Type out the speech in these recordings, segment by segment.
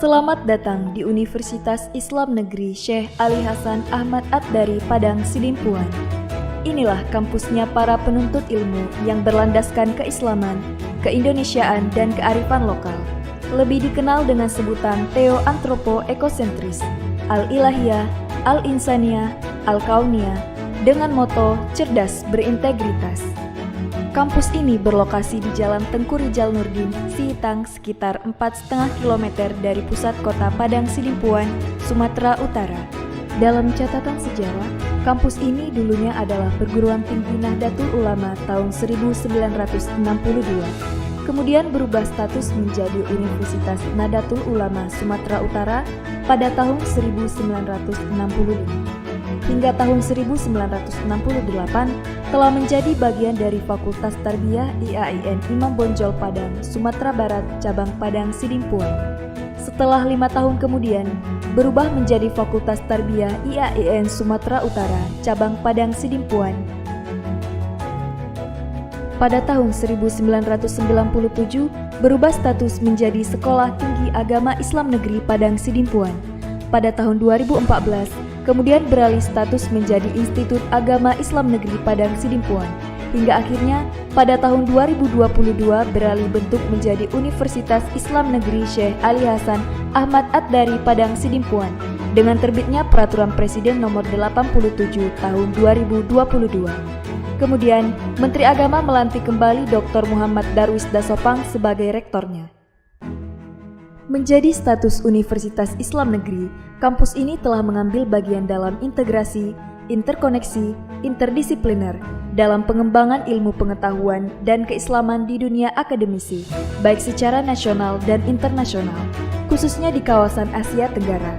Selamat datang di Universitas Islam Negeri Syekh Ali Hasan Ahmad Ad-Dari Padang Sidimpuan. Inilah kampusnya para penuntut ilmu yang berlandaskan keislaman, keindonesiaan, dan kearifan lokal. Lebih dikenal dengan sebutan Theo-Antropo-Ekosentris, Al-Ilahiyah, Al-Insaniyah, Al-Kauniyah, dengan moto cerdas berintegritas. Kampus ini berlokasi di Jalan Tengku Rijal Nurdin, Sihitang, sekitar 4,5 km dari pusat kota Padang Sidimpuan, Sumatera Utara. Dalam catatan sejarah, kampus ini dulunya adalah perguruan tinggi Nahdlatul Ulama tahun 1962, kemudian berubah status menjadi Universitas Nahdlatul Ulama Sumatera Utara pada tahun 1965. Hingga tahun 1968 telah menjadi bagian dari Fakultas Tarbiyah IAIN Imam Bonjol Padang, Sumatera Barat, cabang Padang Sidimpuan. Setelah 5 tahun kemudian, berubah menjadi Fakultas Tarbiyah IAIN Sumatera Utara, cabang Padang Sidimpuan. Pada tahun 1997, berubah status menjadi Sekolah Tinggi Agama Islam Negeri Padang Sidimpuan. Pada tahun 2014, kemudian beralih status menjadi Institut Agama Islam Negeri Padang Sidimpuan, hingga akhirnya pada tahun 2022 beralih bentuk menjadi Universitas Islam Negeri Syekh Ali Hasan Ahmad Ad-Dari Padang Sidimpuan dengan terbitnya Peraturan Presiden Nomor 87 Tahun 2022. Kemudian, Menteri Agama melantik kembali Dr. Muhammad Darwis Dasopang sebagai rektornya. Menjadi status Universitas Islam Negeri, kampus ini telah mengambil bagian dalam integrasi, interkoneksi, interdisipliner dalam pengembangan ilmu pengetahuan dan keislaman di dunia akademisi, baik secara nasional dan internasional, khususnya di kawasan Asia Tenggara.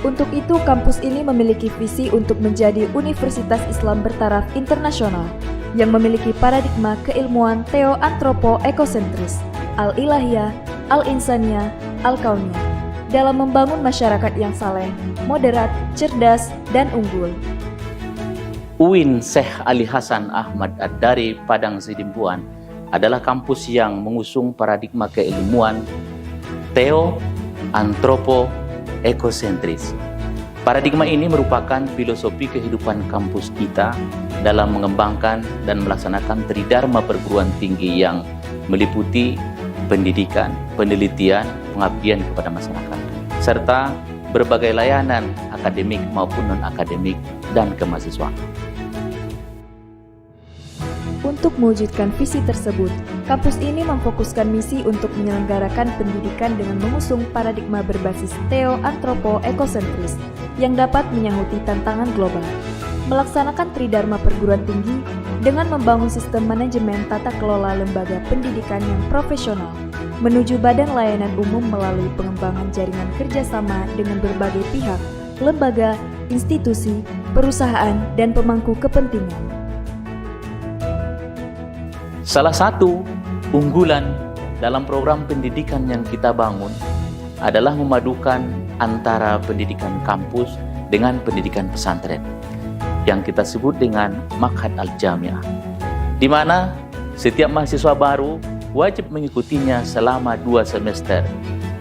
Untuk itu, kampus ini memiliki visi untuk menjadi Universitas Islam bertaraf internasional yang memiliki paradigma keilmuan Theo-Antropo-Ekosentris, Al-Ilahiyah, Al-Insaniyah, Al-Kauniyah dalam membangun masyarakat yang saleh, moderat, cerdas, dan unggul. UIN Syekh Ali Hasan Ahmad Ad-Dari Padang Sidimpuan adalah kampus yang mengusung paradigma keilmuan Theo-Antropo-Ekosentris. Paradigma ini merupakan filosofi kehidupan kampus kita dalam mengembangkan dan melaksanakan tridharma perguruan tinggi yang meliputi pendidikan, penelitian, pengabdian kepada masyarakat, serta berbagai layanan akademik maupun non-akademik dan kemahasiswaan. Untuk mewujudkan visi tersebut, kampus ini memfokuskan misi untuk menyelenggarakan pendidikan dengan mengusung paradigma berbasis Theo-Antropo-Ekosentris yang dapat menyahuti tantangan global, melaksanakan tridharma perguruan tinggi dengan membangun sistem manajemen tata kelola lembaga pendidikan yang profesional, menuju badan layanan umum melalui pengembangan jaringan kerjasama dengan berbagai pihak, lembaga, institusi, perusahaan, dan pemangku kepentingan. Salah satu unggulan dalam program pendidikan yang kita bangun adalah memadukan antara pendidikan kampus dengan pendidikan pesantren yang kita sebut dengan Ma'had Al-Jami'ah, di mana setiap mahasiswa baru wajib mengikutinya selama 2 semester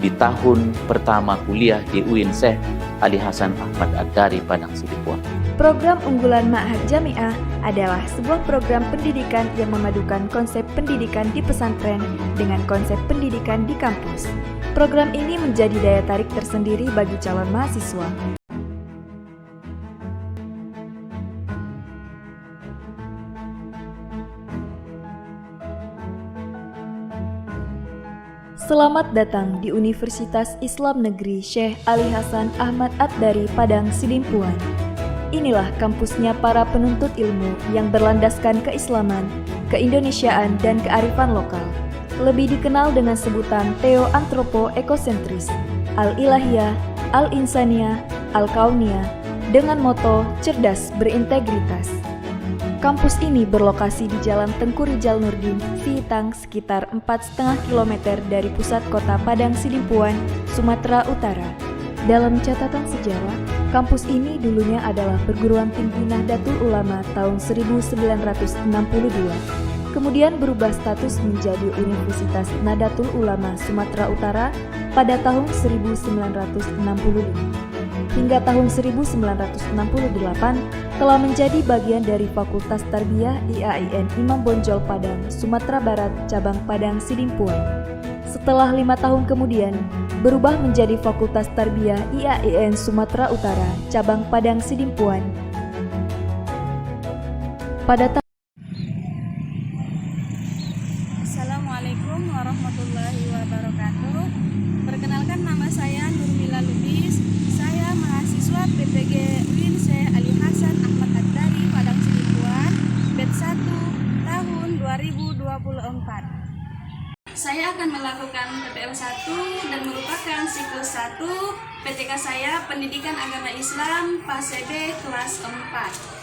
di tahun pertama kuliah di UIN Syekh Ali Hasan Ahmad Ad-Dari Padang Sidimpuan. Program unggulan Ma'had Jami'ah adalah sebuah program pendidikan yang memadukan konsep pendidikan di pesantren dengan konsep pendidikan di kampus. Program ini menjadi daya tarik tersendiri bagi calon mahasiswa. Selamat datang di Universitas Islam Negeri Syekh Ali Hasan Ahmad Ad-Dari Padang Sidimpuan. Inilah kampusnya para penuntut ilmu yang berlandaskan keislaman, keindonesiaan, dan kearifan lokal. Lebih dikenal dengan sebutan Theo-Antropo-Ekosentris, Al-Ilahiyah, Al-Insaniyah, Al-Kauniyah, dengan moto cerdas berintegritas. Kampus ini berlokasi di Jalan Tengku Rijal Nurdin, Sihitang, sekitar 4,5 km dari pusat kota Padang Sidimpuan, Sumatera Utara. Dalam catatan sejarah, kampus ini dulunya adalah perguruan tinggi Nahdlatul Ulama tahun 1962, kemudian berubah status menjadi Universitas Nahdlatul Ulama Sumatera Utara pada tahun 1965. Hingga tahun 1968 telah menjadi bagian dari Fakultas Tarbiyah IAIN Imam Bonjol Padang, Sumatera Barat, cabang Padang Sidimpuan. Setelah 5 tahun kemudian, berubah menjadi Fakultas Tarbiyah IAIN Sumatera Utara, cabang Padang Sidimpuan. Assalamualaikum warahmatullahi wabarakatuh. Perkenalkan, nama saya Nurmila Lubis. Saya mahasiswa PPG UIN Syekh Ali Hasan Ahmad Ad-Dari Padang Sidimpuan, batch 1 tahun 2024. Saya akan melakukan PPL 1 dan merupakan siklus 1 PTK saya Pendidikan Agama Islam fase B kelas 4.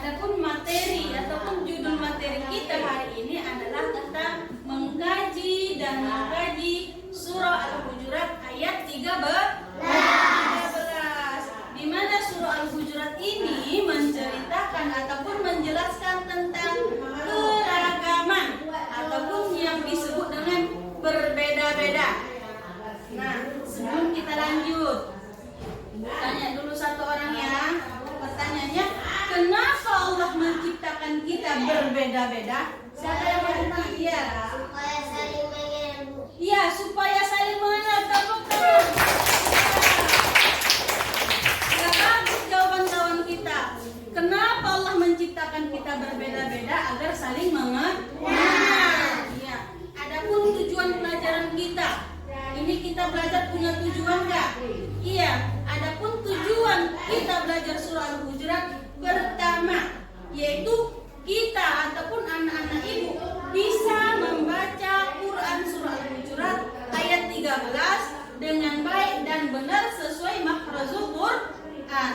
Adapun materi ataupun judul materi kita hari ini adalah tentang mengkaji dan mengkaji surah Al-Hujurat ayat 13, di mana surah Al-Hujurat ini menceritakan ataupun menjelaskan tentang keragaman ataupun yang disebut dengan berbeda-beda. Nah, sebelum kita lanjut, tanya dulu satu orang ya. Pertanyaannya, kenapa Allah menciptakan kita berbeda-beda? Siapa yang mau? Iya. Supaya saling mengenal. Iya, supaya saling mengenal. Tepuk tangan. Ya, bagus jawaban kawan kita. Kenapa Allah menciptakan kita berbeda-beda agar saling mengenal? Iya. Adapun tujuan pelajaran kita, ini kita belajar punya tujuan nggak? Iya. Adapun tujuan kita belajar surah Al-Hujurat pertama, yaitu kita ataupun anak-anak ibu bisa membaca Quran surah Al-Hujurat ayat 13 dengan baik dan benar sesuai makhrajul Quran.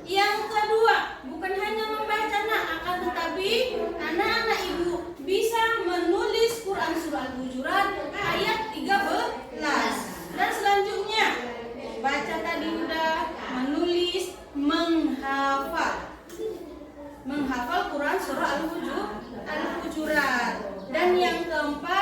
Yang kedua, bukan hanya membaca akan tetapi anak-anak ibu bisa menulis Quran surah Al-Hujurat ayat 13. Dan selanjutnya, baca tadi udah, menulis, menghafal Quran surah Al-Hujurat. Dan yang keempat,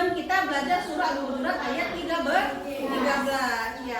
tujuan kita belajar surah Al-Hujurat ayat 13 ya.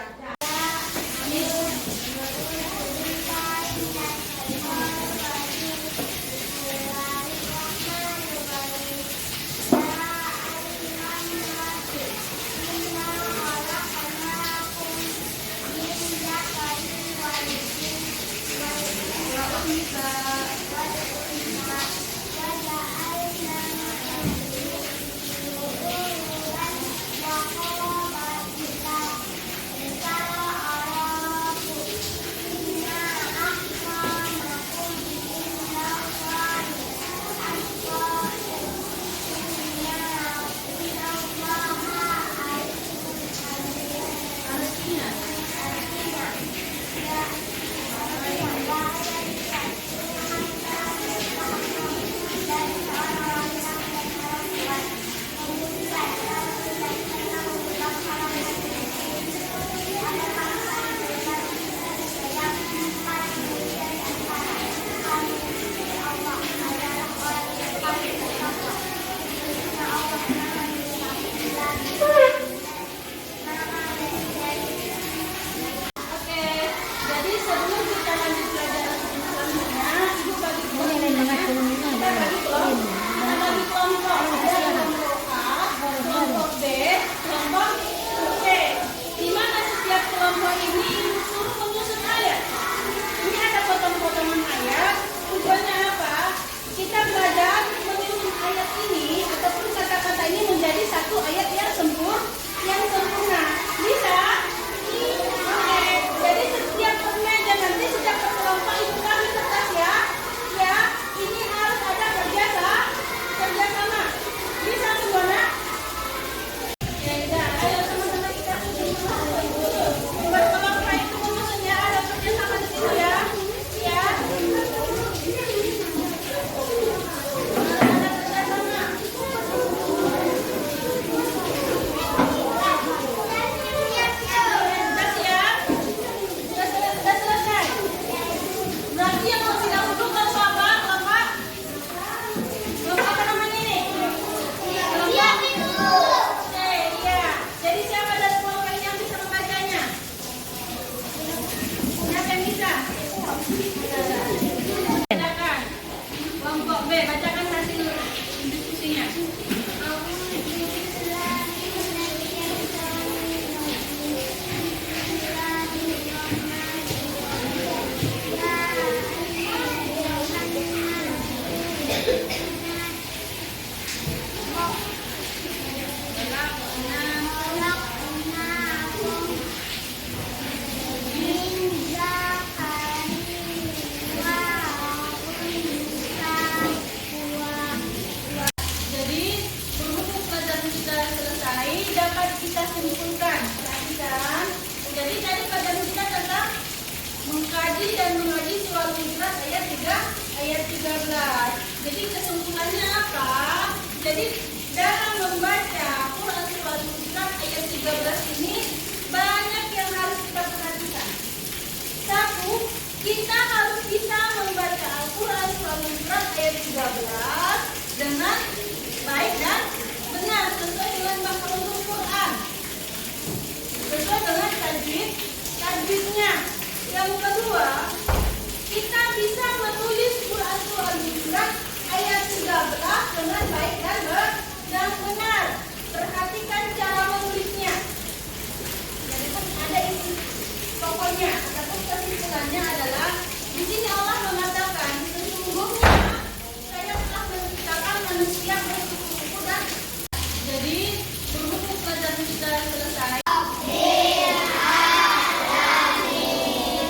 ayat 13. Jadi kesimpulannya apa? Jadi dalam membaca Quran surah Al-Hujurat ayat 13 ini banyak yang harus kita perhatikan. Satu, kita harus bisa membaca Al-Quran surah Al-Hujurat ayat 13 dengan baik dan benar sesuai dengan makhrajul Quran, sesuai dengan tajwidnya. Yang kedua, kita bisa menulis